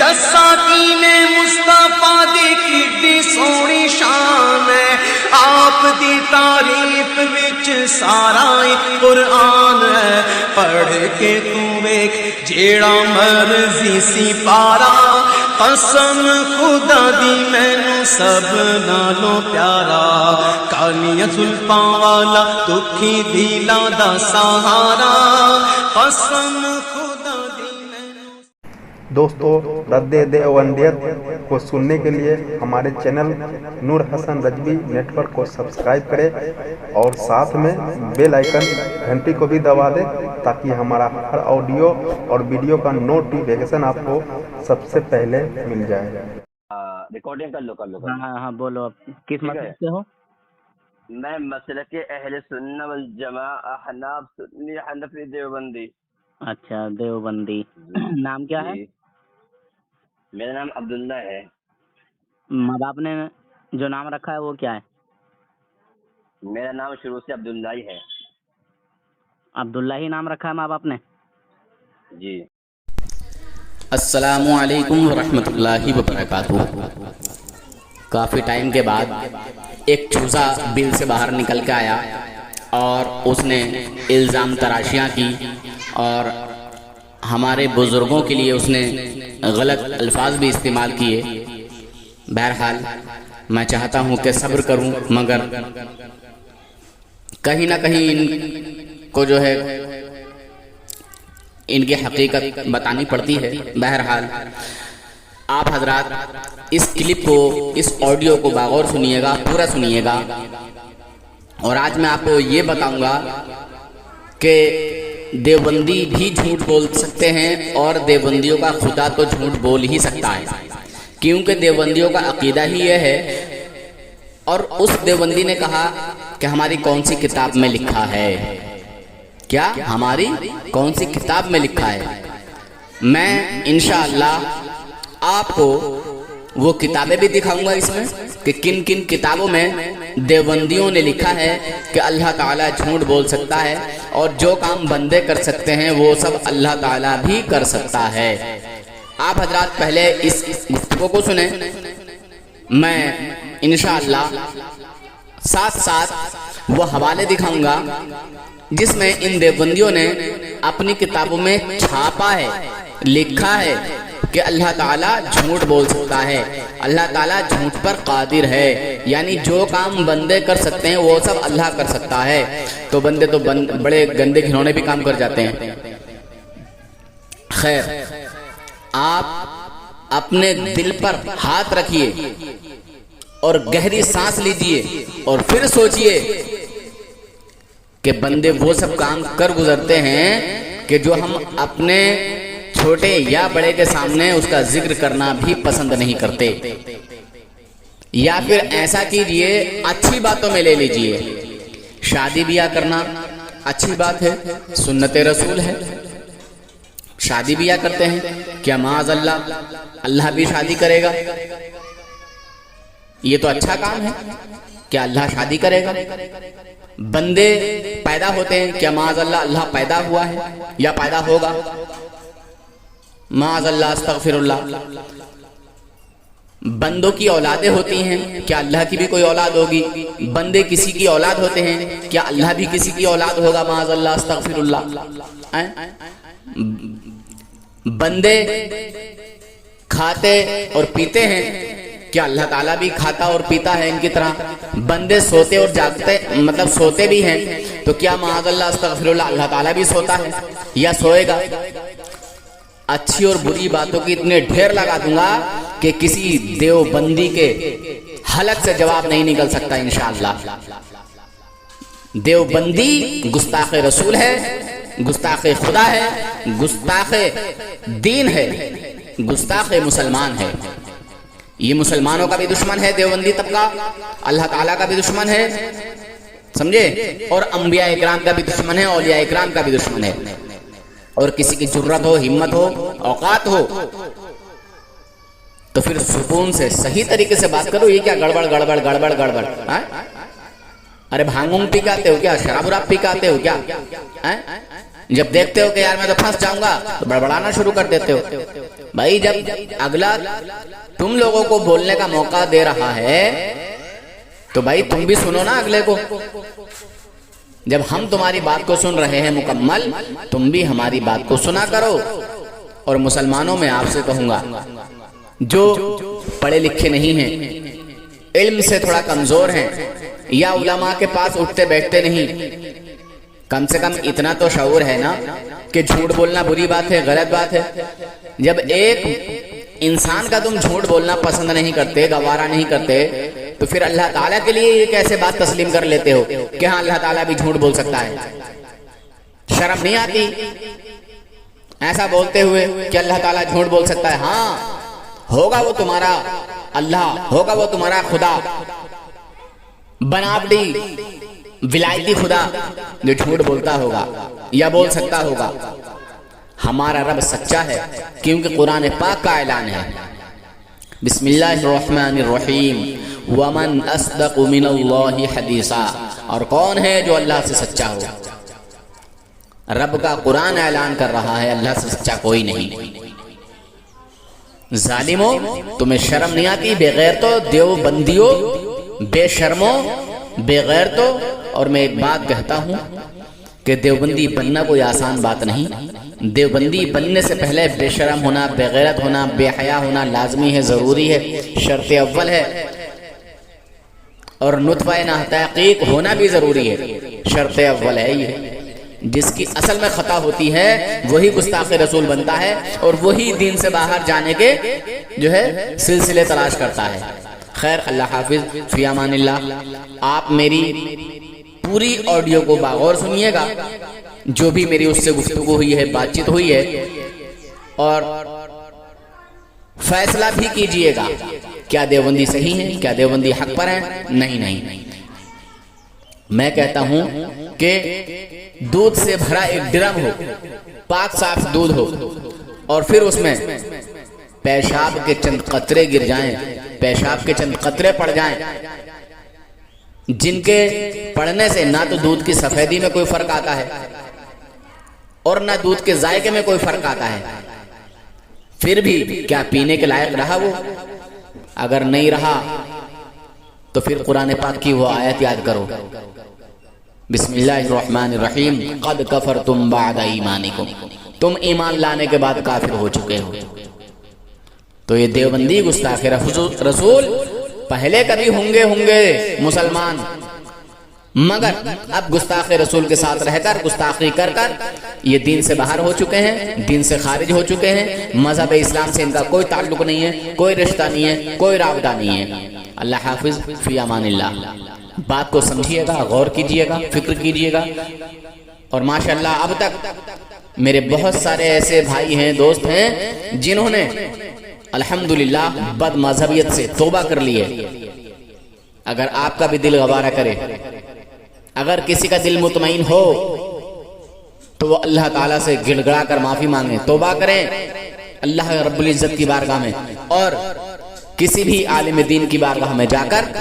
दसा की ने मुस्तफा दी किड्डी सोहनी शान है, आप दी तारीफ विच सारा कुरान है। पढ़ के तू वेख जेड़ा मर्जी सी पारा, कसम खुदा दी मैनू सब नालों प्यारा। कालियां जुल्फां वाला दुखी दिलां दा सहारा, कसम खुदा दी मैनू। दोस्तों, रद्दे देवबंदियत को सुनने के लिए हमारे चैनल नूर हसन रजवी नेटवर्क को सब्सक्राइब करें और साथ में बेल आइकन घंटी को भी दबा दें ताकि हमारा हर ऑडियो और वीडियो का नोटिफिकेशन आपको सबसे पहले मिल जाए। रिकॉर्डिंग कर लो हाँ हाँ बोलो। आप किस मसलक से हो? मैं मसलक के अहले सुन्ना वल जमा अहनाफ सुन्नी हनफी देवबंदी। अच्छा, देवबंदी। नाम क्या है? मेरा नाम अब्दुल्ला है। माँ बाप ने जो नाम रखा है वो क्या है? मेरा नाम शुरू से अब्दुल्ला ही है। अब्दुल्ला ही नाम रखा है माँ बाप ने? जी। अस्सलामु अलैकुम वरहमतुल्लाहि वबरकातुहू। काफ़ी टाइम के बाद एक चूज़ा बिल से बाहर निकल के आया और उसने इल्ज़ाम तराशियाँ की और हमारे बुज़ुर्गों के लिए उसने गलत अल्फाज भी इस्तेमाल किए। बहरहाल मैं चाहता हूँ कि सब्र करूँ, मगर कहीं ना कहीं इनको जो है इनकी हकीकत बतानी पड़ती है। बहरहाल आप हजरात इस क्लिप को, इस ऑडियो को बागौर सुनिएगा, पूरा सुनिएगा। और आज मैं आपको ये बताऊंगा कि देवबंदी भी झूठ बोल सकते हैं और देवबंदियों का खुदा तो झूठ बोल ही सकता है, क्योंकि देवबंदियों का अकीदा ही यह है। और उस देवबंदी ने कहा कि हमारी कौन सी किताब में लिखा है, क्या हमारी कौन सी किताब में लिखा है। मैं इंशाअल्लाह आपको वो किताबें भी दिखाऊंगा इसमें कि किन किन किताबों में देवबंदियों ने लिखा है कि अल्लाह ताला झूठ बोल सकता है और जो काम बंदे कर सकते हैं वो सब अल्लाह ताला भी कर सकता है। आप हजरात पहले इस गुफ्तगू को सुने। मैं इंशाअल्लाह साथ साथ वो हवाले दिखाऊंगा जिसमें इन देवबंदियों ने अपनी किताबों में छापा है, लिखा है कि अल्लाह ताला झूठ बोल सकता है, अल्लाह ताला झूठ पर कादिर है। यानी जो काम बंदे कर सकते हैं वो सब अल्लाह कर सकता है। तो बंदे तो बड़े गंदे घिनौने भी काम कर जाते हैं। खैर, आप अपने दिल पर हाथ रखिए और गहरी सांस लीजिए और फिर सोचिए कि बंदे वो सब काम कर गुजरते हैं कि जो हम अपने छोटे या बड़े के सामने उसका जिक्र करना भी पसंद नहीं करते। या फिर ऐसा कीजिए, अच्छी बातों में ले लीजिए, शादी ब्याह करना अच्छी बात है, सुन्नत रसूल है, शादी ब्याह करते हैं। क्या माज़अल्लाह अल्लाह भी शादी करेगा? ये तो अच्छा काम है। क्या अल्लाह शादी करेगा? बंदे पैदा होते हैं, क्या माज़अल्लाह अल्लाह पैदा हुआ है या पैदा होगा? माज़अल्लाह, अस्तगफिरुल्लाह। बंदों की औलादें होती हैं, क्या अल्लाह की भी कोई औलाद होगी? बंदे किसी की औलाद होते हैं, क्या अल्लाह भी किसी की औलाद होगा? माज़अल्लाह, अस्तगफिरुल्लाह। बंदे खाते और पीते हैं, क्या अल्लाह ताला भी खाता और पीता है इनकी तरह? बंदे सोते और जागते, मतलब सोते भी हैं, तो क्या माज़अल्लाह अस्तगफिरुल्लाह अल्लाह ताला भी सोता है या सोएगा? अच्छी और बुरी बातों की इतने ढेर लगा दूंगा कि किसी देवबंदी के हलक से जवाब नहीं निकल सकता इंशाअल्लाह। देवबंदी गुस्ताख रसूल है, गुस्ताख खुदा है, गुस्ताख दीन है, गुस्ताख मुसलमान है। ये मुसलमानों का भी दुश्मन है देवबंदी तबका, अल्लाह ताला का भी दुश्मन है, समझे, और अंबिया इकराम का भी दुश्मन है, औलिया इकराम का भी दुश्मन है। और किसी की जुर्रत हो, हिम्मत हो, औकात हो तो फिर सुकून से सही तरीके से बात करो। ये क्या गड़बड़ गड़बड़ गड़बड़ गड़बड़? अरे भांग पी के आते हो क्या? शराब वराब पी के आते हो क्या? जब देखते हो कि यार मैं तो फंस जाऊंगा तो बड़बड़ाना शुरू कर देते हो। भाई जब अगला तुम लोगों को बोलने का मौका दे रहा है तो भाई तुम भी सुनो ना अगले को। जब हम तुम्हारी बात को सुन रहे हैं मुकम्मल, तुम भी हमारी बात को सुना करो। और मुसलमानों में आपसे कहूंगा, जो पढ़े लिखे नहीं हैं, इल्म से थोड़ा कमजोर हैं, या उलमा के पास उठते बैठते नहीं, कम से कम इतना तो शऊर है ना कि झूठ बोलना बुरी बात है, गलत बात है। जब एक इंसान का तुम झूठ बोलना पसंद नहीं करते, गवारा नहीं करते, तो फिर अल्लाह ताला के लिए ये कैसे बात तस्लीम कर लेते हो कि हाँ अल्लाह ताला भी झूठ बोल सकता है? शर्म नहीं आती ऐसा बोलते हुए कि अल्लाह ताला झूठ बोल सकता है? हाँ, होगा वो तुम्हारा अल्लाह, होगा वो तुम्हारा खुदा, बनावटी विलायती खुदा जो झूठ बोलता होगा या बोल सकता होगा। हमारा रब सच्चा है, क्योंकि कुरान पाक का ऐलान है, बिस्मिल्लाहिर्रहमानिर्रहीम, वमन अस्दक़ु मिनल्लाहि हदीसा। और कौन है जो अल्लाह से सच्चा हो? रब का कुरान ऐलान कर रहा है, अल्लाह से सच्चा कोई नहीं। जालिमो, तुम्हें शर्म नहीं आती? बेगैर तो देवबंदियों, बेशर्मो, बेगैर तो। और मैं एक बात कहता हूं कि देवबंदी बनना कोई आसान बात नहीं। देवबंदी बनने से पहले बेशर्म होना, बेगैरत होना, बेहया होना लाजमी है, जरूरी है, शर्त अव्वल है। और नुत्फ़ा तहक़ीक़ होना भी जरूरी है, शर्त अव्वल है ये। जिसकी असल में खता होती है वही गुस्ताख़ रसूल बनता है, और वही दीन से बाहर जाने के जो है सिलसिले तलाश करता है। खैर, अल्लाह हाफिज, फ़ी अमानिल्लाह। आप मेरी पूरी ऑडियो को बागौर सुनिएगा, जो भी मेरी उससे गुफ्तगू हुई है, बातचीत हुई है, और फैसला भी कीजिएगा, क्या देवबंदी सही है, क्या देवबंदी हक पर है? नहीं नहीं, मैं कहता हूं कि दूध से भरा एक ड्रम हो, पाक साफ दूध हो, और फिर उसमें पेशाब के चंद कतरे गिर जाएं, पेशाब के चंद कतरे पड़ जाएं, जिनके पड़ने से ना तो दूध की सफेदी में कोई फर्क आता है और ना दूध के जायके में कोई फर्क आता है, फिर भी क्या पीने के लायक रहा वो? अगर नहीं रहा तो फिर कुरान पाक की वो आयत याद करो, बिस्मिल्लाहिर्रहमानिर्रहीम, क़द कफ़रतुम बअद ईमानिकुम, तुम ईमान लाने के बाद काफिर हो चुके हो। तो ये देवबंदी गुस्ताख़ रसूल पहले कभी होंगे मुसलमान, मगर अब गुस्ताख़ रसूल के साथ रहकर, गुस्ताखी कर कर ये दीन से बाहर हो चुके हैं, दीन से खारिज हो चुके हैं। मजहब इस्लाम से इनका कोई ताल्लुक नहीं है, कोई रिश्ता नहीं है, कोई राबता नहीं है। अल्लाह हाफिज, फ़ी अमानिल्लाह। बात को समझिएगा, गौर कीजिएगा, फिक्र कीजिएगा। और माशाअल्लाह अब तक मेरे बहुत सारे ऐसे भाई हैं, दोस्त हैं, जिन्होंने अल्हम्दुलिल्लाह बद मजहबियत से तौबा कर लिए। अगर आपका भी दिल गवारा करे, अगर किसी का दिल मुतमईन हो, तो वो अल्लाह ताला से गिड़गड़ा कर माफी मांगे, तौबा करें अल्लाह रब्बुल इज्जत की बारगाह में, और किसी भी आलिम दीन की बारगाह में जाकर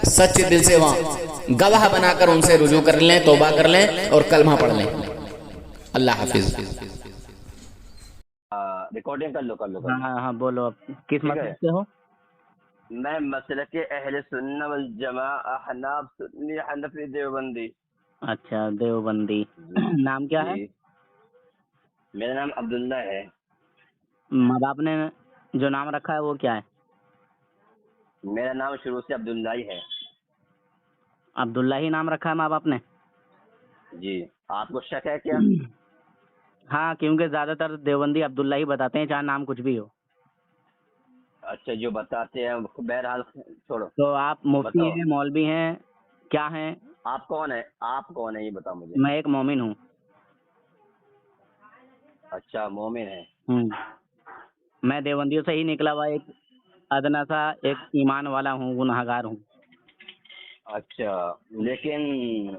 सच्चे दिल से वहां गवाह बनाकर उनसे रुजू कर लें, तौबा कर लें और कलमा पढ़ लें। अल्लाह हाफिज। रिकॉर्डिंग कर लो। हाँ हाँ, बोलो। अब किस मसले से हो? मैं मसले के अहले सुन्नत वल जमा अहनाफ सुन्नी हनफी देवबंदी। अच्छा, देवबंदी। नाम क्या है? मेरा नाम अब्दुल्ला है। माँ बाप ने जो नाम रखा है वो क्या है? मेरा नाम शुरू से अब्दुल्ला ही है। अब्दुल्ला ही नाम रखा है माँ बाप ने? जी। आपको शक है क्या? हाँ, क्योंकि ज्यादातर देवबंदी अब्दुल्ला ही बताते हैं, चाहे नाम कुछ भी हो। अच्छा, जो बताते हैं बहरहाल छोड़ो। तो आप मुफ्ती बताओ। हैं, मौलवी हैं, क्या हैं? आप कौन है? आप कौन है ये बताओ मुझे। मैं एक मोमिन हूँ। अच्छा, मोमिन है। मैं देवबंदियों से ही निकला हुआ एक अदना सा एक ईमान वाला हूँ, गुनहगार हूँ। अच्छा, लेकिन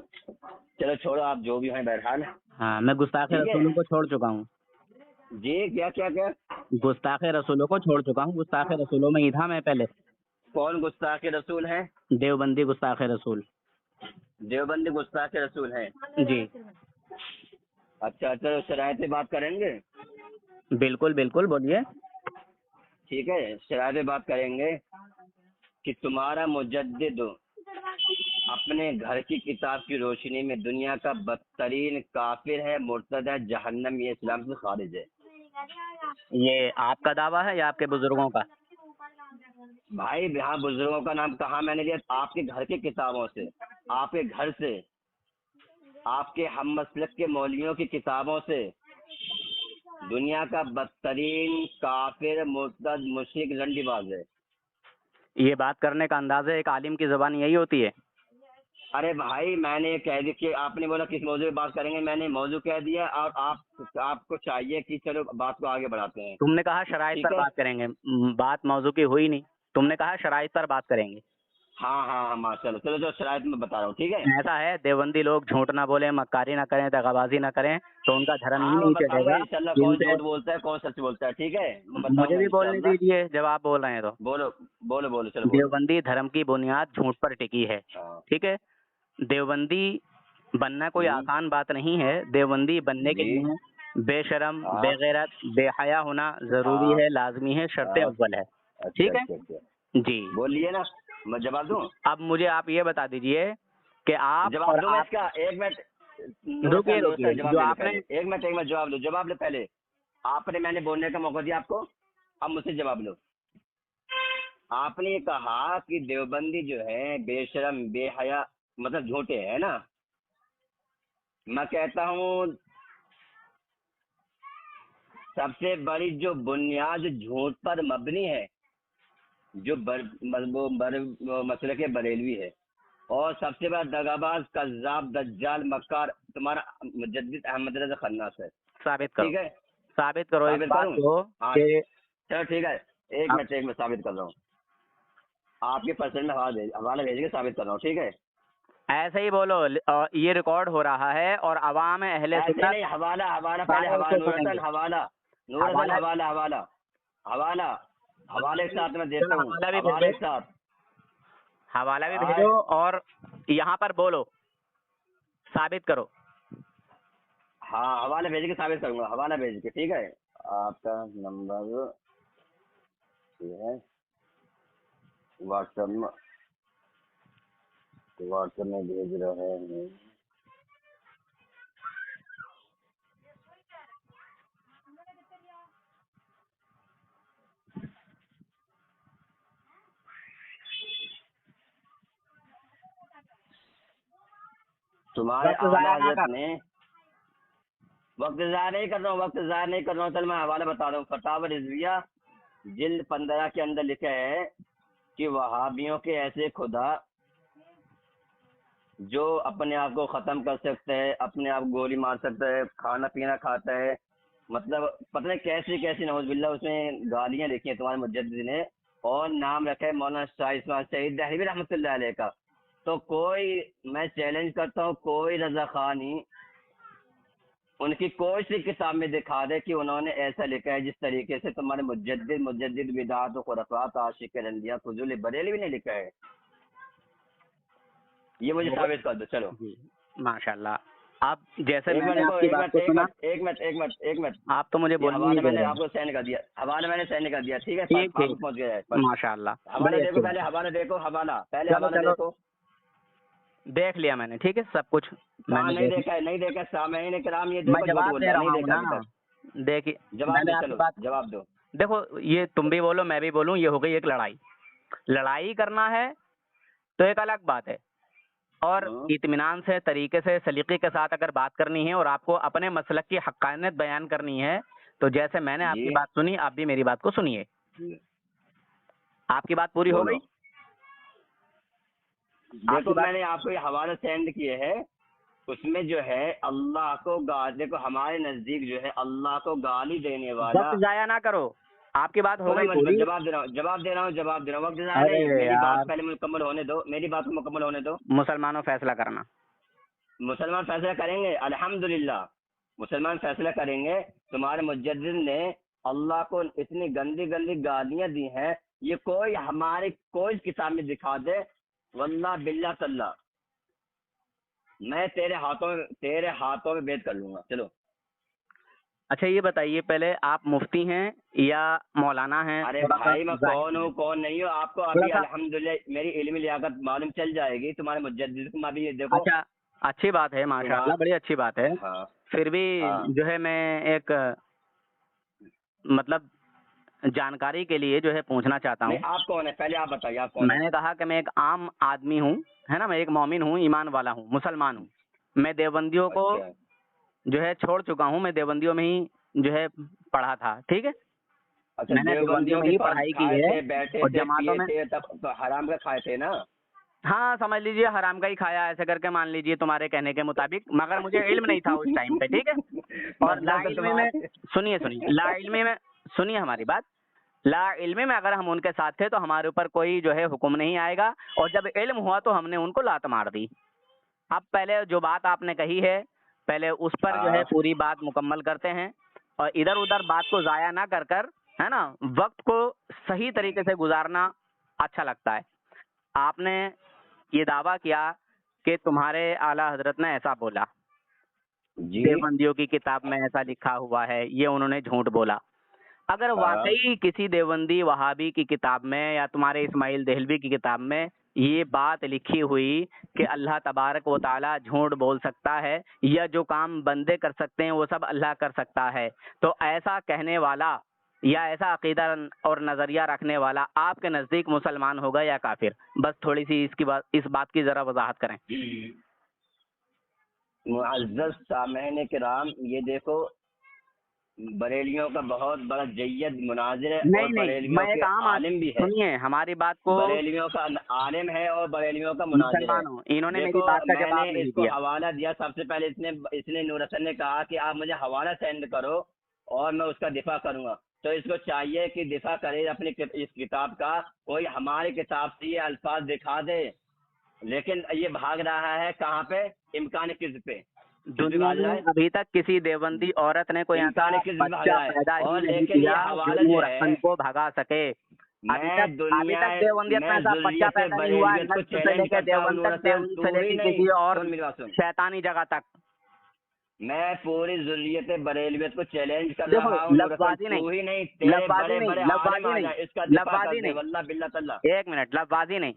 चलो छोड़ो, आप जो भी हैं बहरहाल। हाँ, मैं गुस्ताखे ठीक है। रसूलों को छोड़ चुका हूँ। जी, क्या क्या क्या? गुस्ताखे रसूलों को छोड़ चुका हूँ। गुस्ताखे रसूलों में ही था मैं पहले। कौन गुस्ताख रसूल हैं? देवबंदी गुस्ताखे रसूल। देवबंदी गुस्ताख रसूल हैं। जी, अच्छा, चलो शरायत पे बात करेंगे। बिल्कुल बिल्कुल, बोलिए। ठीक है, शरायत पे बात करेंगे कि तुम्हारा मुजद्दिद अपने घर की किताब की रोशनी में दुनिया का बदतरीन काफिर है, मुर्तद है, जहन्नम, ये इस्लाम से खारिज है। ये आपका दावा है या आपके बुजुर्गों का? भाई यहाँ बुजुर्गों का नाम कहाँ मैंने लिया? आपके घर की किताबों से, आपके घर से, आपके हम मसलक के मौलवियों की किताबों से दुनिया का बदतरीन काफिर, मुर्तद, मुशरिक, रंडीबाज है। ये बात करने का अंदाज़ा एक आलिम की ज़बान यही होती है। अरे भाई मैंने कह दिया कि आपने बोला किस मौजू पे बात करेंगे, मैंने मौजू कह दिया और आपको चाहिए कि चलो बात को आगे बढ़ाते हैं। तुमने कहा शराइत ठीक पर है? बात करेंगे, बात मौजू की हुई नहीं। तुमने कहा शराइत पर बात करेंगे। हाँ माशाल्लाह, चलो जो शरायत में बता रहा हूँ, ठीक है। ऐसा है, देवबंदी लोग झूठ ना बोले, मक्कारी ना करें, दगाबाजी ना करें, तो उनका धर्म ही हाँ मैं नहीं बताऊंगा चलेगा। इंशाल्लाह कौन जिनसे झूठ बोलता है कौन सच बोलता है, ठीक है, मैं मुझे बताऊंगा भी बोलने इंशाल्लाह। दीजिए जब आप बोल रहे हैं तो। बोलो बोलो बोलो, चलो बोलो। देवबंदी धर्म की बुनियाद झूठ पर टिकी है, हाँ ठीक है। देवबंदी बनना कोई हम्म, आसान बात नहीं है। देवबंदी बनने के जी लिए बेशरम, हाँ बेगैरत, बेहया होना जरूरी हाँ है, लाजमी है, शर्त हाँ, अव्वल है, अच्छा ठीक है अच्छा अच्छा, जी। बोलिए ना, मैं जवाब दूँ? अब मुझे आप ये बता दीजिए कि आप जवाब और दूँ मैं आप इसका? एक मिनट, रुकिए नूर रुकिए, जवाब जो ले लो आपने पहले, एक मिनट जवाब लो पहले। आपने, मैंने बोलने का मौका दिया आपको, अब मुझसे जवाब लो। आपने कहा कि देवबंदी जो है बेशरम, बेहया, मतलब झूठे है ना। मैं कहता हूँ सबसे बड़ी जो बुनियाद झूठ पर मबनी है, जो वो मसलक के बरेलवी है, और सबसे बड़ा दगाबाज, कज्जाब, दज्जाल, मक्कार तुम्हारा मुजद्दिद अहमद रज़ा खन्नास है। साबित करो, ठीक है, साबित करो इस साबित बात करूं? को हाँ कि चलो ठीक है, एक आप मिनट साबित कर रहा हूँ। आपके पर्सन में हवाला भेज के साबित कर रहा हूँ, ठीक है। ऐसे ही बोलो। ये रिकॉर्ड हो रहा है और अवाम अहले ऐसे सुन्नत नहीं, हवाला हवाला पहले, सारे हवाला उसको सुनेंगे। नूरतन हवाला, हवाला हवाले के साथ मैं देता चलो हूँ, हवाला भी हवाले भेजो, के साथ। हवाला भी आए, भेजो और यहाँ पर बोलो, साबित करो। हाँ हवाला भेज के साबित करूंगा, हवाला भेज के, ठीक है। आपका नंबर ये है, व्हाट्सएप में भेज रहे हैं। तुम्हारे वक्त आला जाया ना हजरत कर। ने, वक्त ज़ाया नहीं कर रहा हूँ, चल मैं हवाला बता रहा हूँ। फतावा रिजविया जिल्द 15 के अंदर लिखा है कि वहाबियों के ऐसे खुदा जो अपने आप को खत्म कर सकते हैं, अपने आप गोली मार सकता है, खाना पीना खाता है, मतलब पता नहीं कैसी कैसी नौज़ुबिल्लाह उसमें गालियां लिखी हैं तुम्हारे मुजद्दिद ने, और नाम रखा है मौलाना शाह इस्माइल सईद दहलवी रहमतुल्लाह अलैह का। तो कोई, मैं चैलेंज करता हूँ, कोई रजा खानी उनकी कोई सी किताब में दिखा दे कि उन्होंने ऐसा लिखा है जिस तरीके से तुम्हारे मुजद्दिद बिदात खुरफात आशिक रंदिया फजूल बरेलवी ने लिखा है। ये मुझे साबित कर दो, चलो। जी माशाल्लाह। आप जैसे एक मैंने मिनट आपकी बात को सुना, एक मिनट, आप तो मुझे ये बोलने हवाला नहीं दे मैंने रहे हैं। आपको सेंड कर दिया, ठीक है, ठीक पास ठीक, पहुंच गया है। माशाल्लाह, हवाला बड़ी देखो अच्छी पहले, बात। हवाला देखो, पहले चलो हवाला चलो, देखो। देख लिया मैंने, ठीक है, सब कुछ कहाँ मैंने नहीं देख देखा है, नहीं देखा, सामईन किराम ये मैं देखो झूठ जवाब बोल दे रहा है, रहा नहीं हूँ देखा ना। अभी तक। देखिए, जवाब मैंने दो, आपकी चलो बात, जवाब दो। देखो ये तुम भी बोलो मैं भी बोलूं, ये हो गई एक लड़ाई। लड़ाई करना है तो एक अलग बात है, और हाँ, इत्मीनान से, तरीके से, सलीके के साथ अगर बात करनी है और आपको अपने मसलक की हक्कानियत बयान करनी है, तो जैसे मैंने आपकी जी बात सुनी, आप भी मेरी बात को सुनिए। आपकी बात पूरी हो बोलो। गई? देखो आपकी बात, मैंने आपको ये हवाला सेंड किए है, उसमें जो है अल्लाह को देखो हमारे नजदीक जो है अल्लाह को गाली देने वाला। वक्त जाया ना करो, आपकी बात हो सुनो, गई मैं पूरी। जवाब दे रहा हूँ, वक्त ज़ाया अरे नहीं, मेरी बात यार, पहले मुकम्मल होने दो, मुसलमानों फैसला करना। मुसलमान फैसला करेंगे, अल्हम्दुलिल्लाह मुसलमान फैसला करेंगे। तुम्हारे मुजद्दिद ने अल्लाह को इतनी गंदी गंदी गालियां दी हैं, ये कोई हमारी कोई किताब में दिखा दे, वल्लाह बिल्लाह तल्ला मैं तेरे हाथों में भेद कर लूंगा। चलो अच्छा ये बताइए पहले, आप मुफ्ती हैं या मौलाना हैं? अरे थोड़ा सा भाई मैं कौन हूँ कौन नहीं हूँ आपको थोड़ा अभी सा अल्हम्दुलिल्लाह मेरी इल्मी लियाकत मालूम चल जाएगी। तुम्हारे मुजद्दिद को मैं अभी ये देखो। अच्छा, अच्छी बात है माशाल्लाह, तुम्हारा बड़ी अच्छी बात है। हाँ फिर भी हाँ जो है मैं एक मतलब जानकारी के लिए जो है पूछना चाहता नहीं, हूँ। आप कौन है पहले आप बताइए आप कौन है। मैंने कहा कि मैं एक आम आदमी हूँ, है ना, मैं एक मोमिन हूँ, ईमान वाला हूँ, मुसलमान हूँ। मैं देवबंदियों को अच्छा जो है छोड़ चुका हूँ, मैं देवबंदियों में ही जो है पढ़ा था, ठीक है। अच्छा, मैंने देवबंदियों देवबंदियों में के ही पास पढ़ाई की खाए है थे बैठे और थे जमातों पिए में, थे तब तो हराम का खाए थे ना। हाँ समझ लीजिए हराम का ही खाया, ऐसे करके मान लीजिए तुम्हारे कहने के मुताबिक, मगर मुझे इल्म नहीं था उस टाइम पे, ठीक है। और ला मतलब तो इल्मी में, तुम्हारे सुनिए सुनिए, ला इल्मी में सुनिए हमारी बात, ला इल्मी में अगर हम उनके साथ थे तो हमारे ऊपर कोई जो है हुक्म नहीं आएगा, और जब इल्म हुआ तो हमने उनको लात मार दी। अब पहले जो बात आपने कही है, पहले उस पर जो है हाँ पूरी बात मुकम्मल करते हैं, और इधर उधर बात को जाया ना कर कर, है ना, वक्त को सही तरीके से गुजारना अच्छा लगता है। आपने ये दावा किया कि तुम्हारे आला हजरत ने ऐसा बोला, जी देवबंदियों की किताब में ऐसा लिखा हुआ है, ये उन्होंने झूठ बोला। अगर हाँ वाकई किसी देवबंदी वहाबी की किताब में या तुम्हारे इस्माइल देहलवी की किताब में ये बात लिखी हुई कि अल्लाह तबारक व ताला झूठ बोल सकता है, या जो काम बंदे कर सकते हैं वो सब अल्लाह कर सकता है, तो ऐसा कहने वाला या ऐसा अकीदा और नजरिया रखने वाला आपके नजदीक मुसलमान होगा या काफिर? बस थोड़ी सी इस बात की जरा वजाहत करें। मुअज़्ज़ज़ सामईन किराम, ये देखो बरेलियों का बहुत बड़ा जय्यद मुनाजिर है नहीं और नहीं, मैं बरेलियों एक के आम आलिम भी है। सुनिए हमारी बात को, बरेलियों का आलिम है और बरेलियों का मुनाजिर है। मुसलमान हूँ, इन्होंने मेरी देखो बात का मैंने जवाब नहीं इसको दिया। हवाला दिया, सबसे पहले इसने नूर हसन ने कहा कि आप मुझे हवाला सेंड करो और मैं उसका दिफा करूंगा। तो इसको चाहिए कि दिफा करे अपनी इस किताब का, कोई हमारी किताब से ये अल्फाज दिखा दे। लेकिन ये भाग रहा है कहाँ पे, इम्कान किज़्ब पे। किस पे दुनिया भाग रहा में है, अभी तक किसी देवबंदी औरत ने कोई ऐसा इम्कान किज़्ब पे भाग बच्चा रहा है। पैदा ही और नहीं लेकिन ये किया जो हवाला जो नूर है, हसन को भगा सके। अभी तक देवबंदियत में मैं ऐसा बच्चा ज़ुर्रियत पैदा नहीं हुआ, बरेलियत को नस्ल से चैलेंज लेकर करता हूँ। देवबंद तक, नूरसन देवबंद से तू ही लेकर नहीं, किसी और सुन मेरी बात सुन, शैतानी जगह तक। मैं पूरी ज़ुर्रियत बरेलियत को चैलेंज कर देखो रहा हूँ। नूरसन लफ्ज़बाजी तू नहीं, ही नहीं, तेरे लफ्ज़बाजी बड़े नहीं, बड़े आलिम लफ्ज़बाजी आ नहीं, जाए इसका दिफा कर लफ्ज़बाजी दे, नहीं, वल्लाह बिल्लाह तल्ला। एक मिनट, लफ्ज़बाजी नहीं।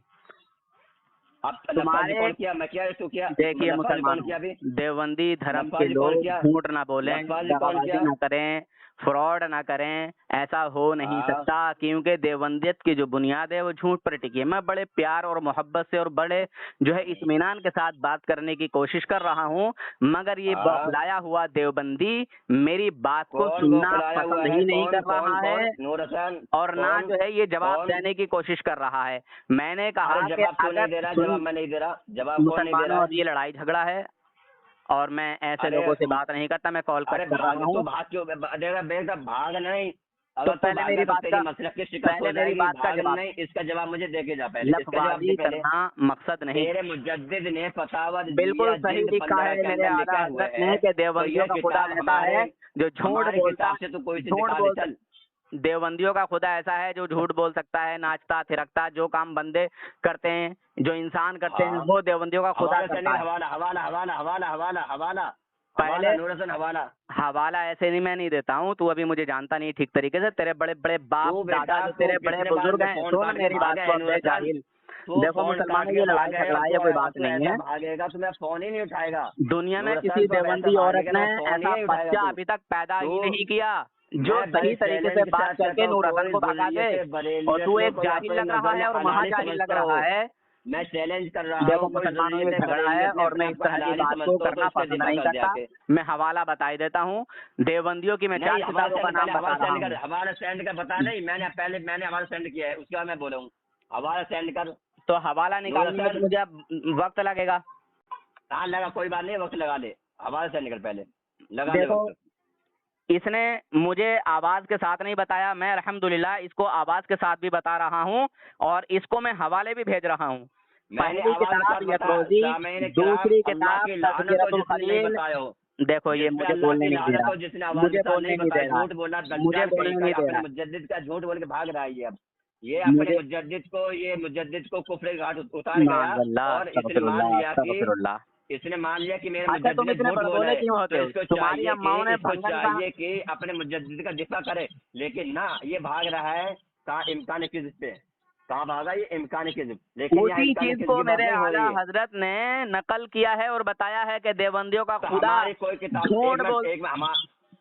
अब लफाजी तुम्हारे कौन किया, मैं क्या तू किया, देखिए लफाजी कौन मुसलमानों, किया अभी, देवबंदी धर्म के लफाजी कौन लोग किया, झूठ ना बोलें, लफाजी कौन दगाबाजी किया। ना करें, फ्रॉड ना करें, ऐसा हो नहीं हाँ सकता, क्योंकि देवबंदियत की जो बुनियाद है वो झूठ पर टिकी है। मैं बड़े प्यार और मोहब्बत से और बड़े जो है इत्मीनान के साथ बात करने की कोशिश कर रहा हूँ, मगर ये हाँ, बौखलाया हुआ देवबंदी मेरी बात को कौन सुनना बौखलाया हुआ पसंद है, ही नहीं कौन कर कौन रहा कौन, है, नूर हसन और ना कौन जो है ये जवाब कौन। देने की कोशिश कर रहा है। मैंने कहा अरे कि जवाब क्यों नहीं अगर दे रहा, सुन, जवाब मैं नहीं दे रहा, जवाब कौन नहीं दे मुसलमानों रहा अब है। ये लड़ाई झगड़ा है और मैं ऐसे अरे लोगों से बात नहीं करता, मैं कॉल अरे कट कर भाग रहा तो हूँ। भाग क्यों, देखा बेटा भाग नहीं, तो अगर तू पहले भागा मेरी तो बात तेरी का, मसलक की शिकस्त हो पहले मेरी जाएगी। बात का भाग जवाब, नहीं, इसका जवाब मुझे दे के जा, पहले इसका जवाब दे लफबाजी पहले। करना मकसद नहीं। तेरे मुजद्दिद ने फतावा बिल्कुल दिया सही जिल्द लिखा 15 है के मेरे अंदर आला लिखा हुआ हजरत है। ने कि तो देवबंदियों यह का खुदा किताब ऐसा है जो झूठ हमारे बोलता, किताब से तो कोई सी झूठ दिखा दे बोल चल। देवबंदियों का खुदा ऐसा है जो झूठ बोल सकता है, नाचता थिरकता, जो काम बंदे करते हैं, जो इंसान करते हैं, हाँ, वो देवबंदियों का खुदा हवाला करता चलेगा, है। हवाला हवाला हवाला हवाला हवाला हवाला पहले हवाला, नूर हसन हवाला। हवाला ऐसे नहीं, मैं नहीं देता हूँ, तू अभी मुझे जानता नहीं ठीक तरीके से, तेरे बड़े बड़े बाप तू दादा बेटा जो तू तेरे बड़े कितने बार बुजुर्ग से हैं, फोन सुन काट के मेरी बात भागा को है अब नूर बे हसन, जाहिल। तू देखो फोन काट मुसलमानों, के ये लड़ाई भागा है, झगड़ा और है या तू कोई और बात तू नहीं ऐसा है। भागेगा तो मैं फोन ही नहीं उठाएगा। दुनिया में नूर हसन किसी तू ऐसा देवबंदी औरत भागेगा ने मैं फोन ही ऐसा नहीं उठाएगा। बच्चा तू अभी तक पैदा ही तू नहीं किया जो मैं सही भाई तरीके से चैलेंज के बात साथ कहता करके हूँ, नूर हसन कोई को भगा दे, ज़ुर्रियत और बरेलियत तू में एक कोई जाहिल अपने लग रहा नजर में है और हलाली महाजाहिल लग समझता हो, रहा है। मैं चैलेंज कर रहा देखो हूँ, कोई मुसलमानों, ये ज़ुर्रियत झगड़ा है बरेलियत में और अपने मैं आप इस को तरह की हलाली बात को समझता हो तो करना इसका पसंद दिफा नहीं कर करता। जाके। मैं हवाला बताई देता हूँ, देवबंदियों की मैं 4 नहीं हवाला किताबों का सेंड, पहले नाम बता हवाला रहा सेंड कर, हूँ। हवाला सेंड कर, बता नहीं, मैंने हवाला सेंड किया है, उसके बाद मैं बोला हूँ हवाला सेंड कर। तो हवाला नूर निकालने में तो हसन मुझे अब वक्त लगेगा। हाँ लगा, कोई बात नहीं, वक्त लगा ले, हवाला सेंड कर पहले, लगा ले देखो वक्त। इसने मुझे आवाज के साथ नहीं बताया, मैं अल्हम्दुलिल्लाह इसको आवाज के साथ भी बता रहा हूँ और इसको मैं हवाले भी भेज रहा हूँ। मैंने पहली आवाज के किताब साथ बता, यफरोजी, सामईन किराम, दूसरी अल्लाह किताब की लानत हो तज़किरतुल जिसने नहीं खलील। बताया हो, देखो ये जिस पे मुझे अल्लाह बोलने की नहीं दे लानत रहा, हो, जिसने आवाज मुझे के साथ बोलने नहीं नहीं दे बताया, रहा, झूठ बोला, मुझे दज्जाल बोलने कहीं नहीं का, दे अपने रहा। मुजद्दिद का झूठ बोल के भाग रहा है ये अपने मुझे मुजद्दिद को कुफरे घाट उतार गया माज़ल्लाह, और इसने मान अस्तगफिरुल्लाह, लिया कि अस्तगफिरुल्लाह। इसने मान लिया कि मेरे अच्छा, तुम मुजद्दिद इतने झूठ बोला बड़बोले है, क्यों होते तो हो? इसको तुम्हारी चाहिए अम्माओं ने कि इसको भंगन चाहिए कि अपने मुजद्दिद का दिफा करे, लेकिन ना ये भाग रहा है कहाँ इम्कान किज़्ब पे, कहाँ भागा ये इम्कान किज़्ब, लेकिन यहाँ उसी इम्कान चीज किज़्ब को की बात मेरे नहीं हो आला रही है। हजरत ने नकल किया है और बताया है कि देवबंदियों का तो खुदा हमारी कोई किताब झूठ बोल।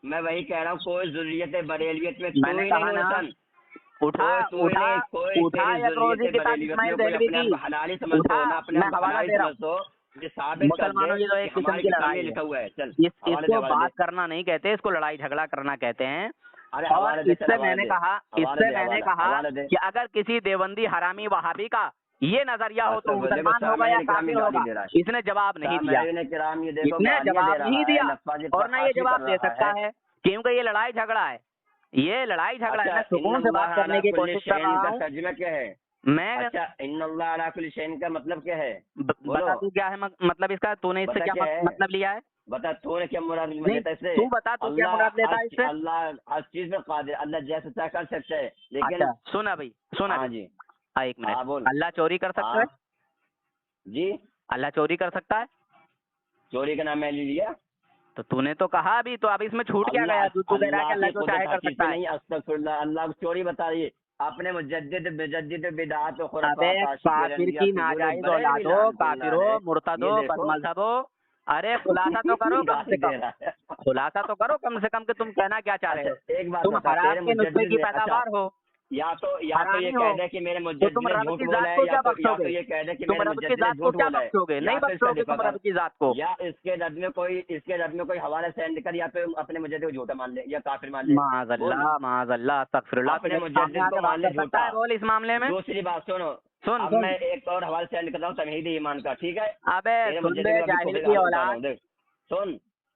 मैं वही कह रहा हूँ, कोई ज़ुर्रियत बरेलियत में मैंने कोई कहा नहीं ना, नूरसन, उठा कोई उठा नहीं, कोई उठा तेरी यकरोजी ज़ुर्रियत किताब बरेलियत इस्माइल में कोई देहलवी अपने आप की, को हलाली समझते उठा, हो ना, अपने मैं आप को हवाला हलाली दे रहा हूँ। समझते हो, ये साबित कर दे मुसलमानों की तो कि एक किस्म हमारी की किताब में लड़ाई लिखा हुआ है। चल है, हवाले दे, इसको हवाले बात दे। करना नहीं कहते, इसको लड़ाई झगड़ा करना कहते हैं। अरे और हवाले दे, चल इससे हवाले मैंने दे, कहा हवाले इससे दे, मैंने हवाला, कहा हवाले दे। कि अगर किसी देवबंदी हरामी वहाबी का ये नजरिया हो तो देखो मुसलमान होगा या सामईन किराम काफिर गाली होगा। दे रहा है, इसने जवाब नहीं दिया, सामईन किराम ये देखो इसने गालियां जवाब दे रहा नहीं है, दिया नफाजी और ना ये फहाशी जवाब कर दे रहा सकता है। है, क्योंकि ये लड़ाई झगड़ा है, ये लड़ाई झगड़ा है। अच्छा, मैं सुकून से बात करने की कोशिश कर रहा का हूँ। तर्जुमा क्या है? मैं अच्छा, इन्नल्लाह अला कुल्ली शैइन का मतलब क्या है? बोलो, बता तू क्या है मतलब इसका, तूने इससे बता क्या क्या है? मतलब लिया है? बता तूने क्या मुराद नहीं, लेता है इससे? तू बता तू क्या मुराद लेता है इससे? अल्लाह हर चीज में कादिर, अल्लाह जैसा चाहे कर सकता है, लेकिन अच्छा सुना भाई, सुना हाँ भाई। जी, हाँ, एक हाँ मिनट। बोल। अल्लाह चोरी कर सकता हाँ है? जी, अल्लाह चोरी कर सकता है? चोरी का नाम मैं ले लिया। तो तूने तो कहा अभी, तो अब इसमें छूट क्या गया? तू कह रहा है कि अल्लाह जो चाहे कर सकता है। नहीं, अस्तगफिरुल्लाह, अल्लाह चोरी बता रही है अपने मुजद्दिद बिदअत और खुराफात अबे आशिक काफिर बेरंगी की आपके नाजायज बड़े भी औलादो, लानतुल्लाह काफिरो, है। मुर्तदो, ये देखो बदमजहबो, अरे खुलासा तो करो कम से गाली दे कम, रहा है। खुलासा तो करो कम से कम कि तुम कहना क्या चाह रहे हो। अच्छा एक बात तुम बता, हराम तेरे के नुस्खे मुजद्दिद की ने पैदावार हो, या तो ये हरामी हो, कह दे कि मेरे तो मुजद्दिद तुम ने रब झूठ की बोला जात है, को या क्या तो बख्शोगे? ये कह दे कि तुम मेरे रब की मुजद्दिद ने जात को झूठ क्या बोला है, बख्शोगे? नहीं या तो इसका बख्शोगे दिफा तुम कर, रब की जात को। या इसके रद में कोई हवाला सेंड कर, या तो अपने मुजद्दिद को झूठा मान ले या काफिर मान ले। माज़अल्लाह माज़अल्लाह, अस्तगफिरुल्लाह। अपने तुझे सामने मुजद्दिद को आके मान बात ले कर सकता है, झूठा। बोल इस मामले में। दूसरी बात सुनो, सुन अब सुन। मैं एक और हवाले सेंड करता हूँ तमहीद ईमान का, ठीक है? अबे तेरे सुन मुजद्दिद बे को अभी जाहिल खुद की हाल बता रहा औलाद। हूँ, देख सुन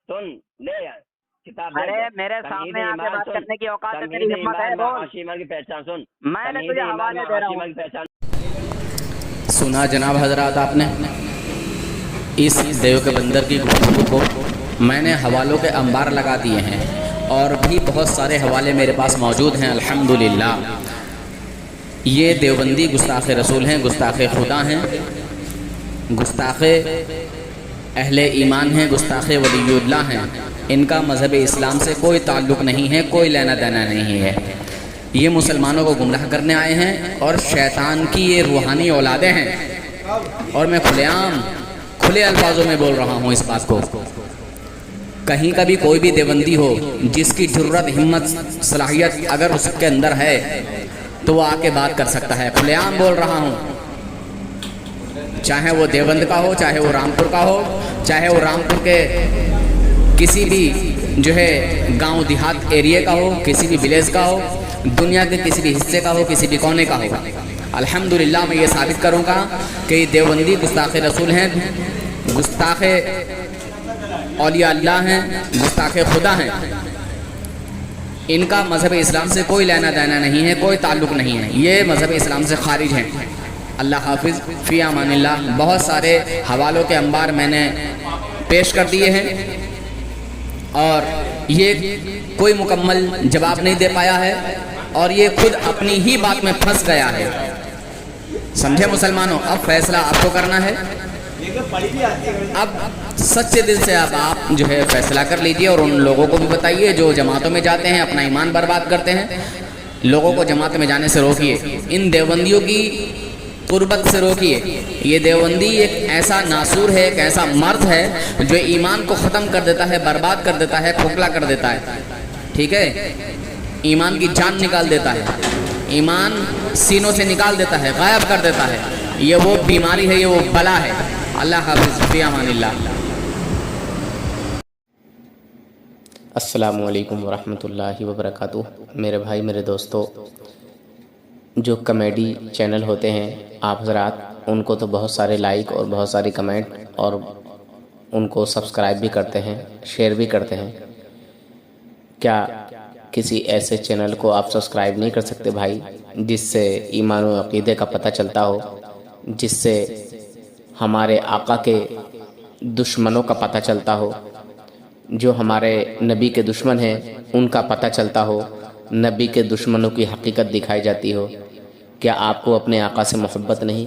सुन, ले यार किताब दे अरे दो। मेरे तमहीद सामने आके ईमान बात सुन, करने की औकात है, तेरी तमहीद हिम्मत है, ईमान में बोल। हाशिमा की पहचान सुन, मैंने तमहीद तुझे ईमान हवाले में दे रहा हाशिमा हूँ। की पहचान। सुना जनाब हजरात, आपने इस देव के बंदर की गुफ्तगू को मैंने हवालों के अंबार लगा दिए हैं और भी बहुत सारे हवाले मेरे पास मौजूद हैं अल्हम्दुलिल्लाह। ये देवबंदी गुस्ताख़ रसूल हैं, गुस्ताख़ खुदा हैं, गुस्ताख़ अहले ईमान हैं, गुस्ताख़ वलीयुल्लाह हैं। इनका मज़हब इस्लाम से कोई ताल्लुक़ नहीं है, कोई लेना देना नहीं है। ये मुसलमानों को गुमराह करने आए हैं और शैतान की ये रूहानी औलादें हैं। और मैं खुलेआम खुले अल्फाजों में बोल रहा हूँ इस बात को। कहीं का भी कोई भी देवबंदी हो जिसकी जुर्रत, हिम्मत, सलाहियत अगर उसके अंदर है तो वो आके बात कर सकता है। खुलेआम बोल रहा हूँ, चाहे वो देवबंद का हो, चाहे वो रामपुर का हो, चाहे वो रामपुर के किसी भी जो है गांव देहात एरिया का हो, किसी भी विलेज का हो, दुनिया के किसी भी हिस्से का हो, किसी भी कोने का हो, अल्हम्दुलिल्लाह मैं ये साबित करूँगा कि देवबंदी गुस्ताख़ रसूल हैं, गुस्ताख़ औलिया अल्लाह हैं, गुस्ताख़ खुदा हैं। इनका मज़हब इस्लाम से कोई लेना देना नहीं है, कोई ताल्लुक़ नहीं है। ये मज़हब इस्लाम से खारिज हैं। अल्लाह हाफिज़, फ़ी अमानिल्लाह। बहुत सारे हवालों के अंबार मैंने पेश कर दिए हैं और ये कोई मुकम्मल जवाब नहीं दे पाया है और ये खुद अपनी ही बात में फंस गया है। समझे मुसलमानों? अब फैसला आपको करना है। अब सच्चे दिल से अब आप जो है फैसला कर लीजिए और उन लोगों को भी बताइए जो जमातों में जाते हैं, अपना ईमान बर्बाद करते हैं। लोगों को जमात में जाने से रोकिए, इन देवबंदियों की कुर्बत से रोकिए। ये देवबंदी एक ऐसा नासूर है, एक ऐसा मर्द है जो ईमान को ख़त्म कर देता है, बर्बाद कर देता है, खोखला कर देता है। ठीक है, ईमान की जान निकाल देता है, ईमान सीनों से निकाल देता है, गायब कर देता है। ये वो बीमारी है, ये वो बला है। अल्लाह हाफ़िज़, फ़ी अमानिल्लाह। अस्सलामु अलैकुम वरहमतुल्लाहि वबरकातुह। मेरे भाई, मेरे दोस्तों, जो कॉमेडी चैनल होते हैं आप हज़रात, उनको तो बहुत सारे लाइक और बहुत सारी कमेंट और उनको सब्सक्राइब भी करते हैं, शेयर भी करते हैं। क्या किसी ऐसे चैनल को आप सब्सक्राइब नहीं कर सकते भाई, जिससे ईमान और अक़ीदे का पता चलता हो, जिससे हमारे आका के दुश्मनों का पता चलता हो, जो हमारे नबी के दुश्मन हैं उनका पता चलता हो, नबी के दुश्मनों की हकीकत दिखाई जाती हो? क्या आपको अपने आका से मोहब्बत नहीं?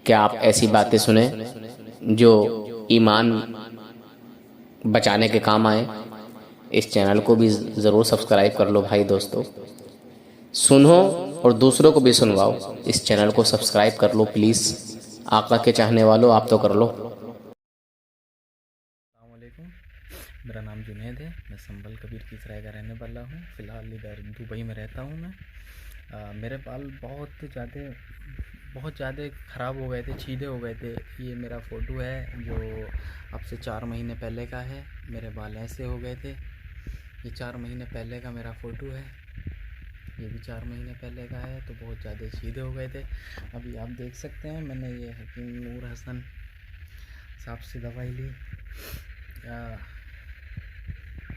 क्या आप ऐसी बातें सुने जो ईमान बचाने के काम आए। इस चैनल को भी ज़रूर सब्सक्राइब कर लो भाई दोस्तों, सुनो और दूसरों को भी सुनवाओ। इस चैनल को सब्सक्राइब कर लो प्लीज़, आका के चाहने वालों आप तो कर लो। अस्सलामुअलैकुम, मेरा नाम जुनैद है। मैं संभल कबीर की सराय का रहने वाला हूँ। फ़िलहाल इधर दुबई में रहता हूँ मैं। मेरे बाल बहुत ज़्यादा ख़राब हो गए थे, छीदे हो गए थे। ये मेरा फ़ोटो है जो अब से 4 महीने पहले का है। मेरे बाल ऐसे हो गए थे। ये 4 महीने पहले का मेरा फ़ोटो है। ये भी 4 महीने पहले का है। तो बहुत ज़्यादा छीदे हो गए थे। अभी आप देख सकते हैं मैंने ये हकीम नूर हसन साहब से दवाई ली।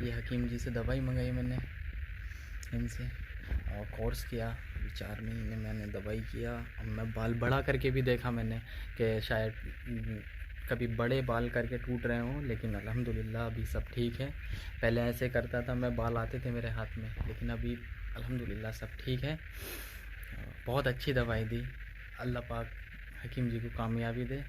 ये हकीम जी से दवाई मंगाई मैंने इनसे, और कोर्स किया। 4 महीने मैंने दवाई किया। अब मैं बाल बड़ा करके भी देखा मैंने कि शायद कभी बड़े बाल करके टूट रहे हों, लेकिन अल्हम्दुलिल्लाह अभी सब ठीक है। पहले ऐसे करता था मैं, बाल आते थे मेरे हाथ में, लेकिन अभी अल्हम्दुलिल्लाह सब ठीक है। बहुत अच्छी दवाई दी। अल्लाह पाक हकीम जी को कामयाबी दे।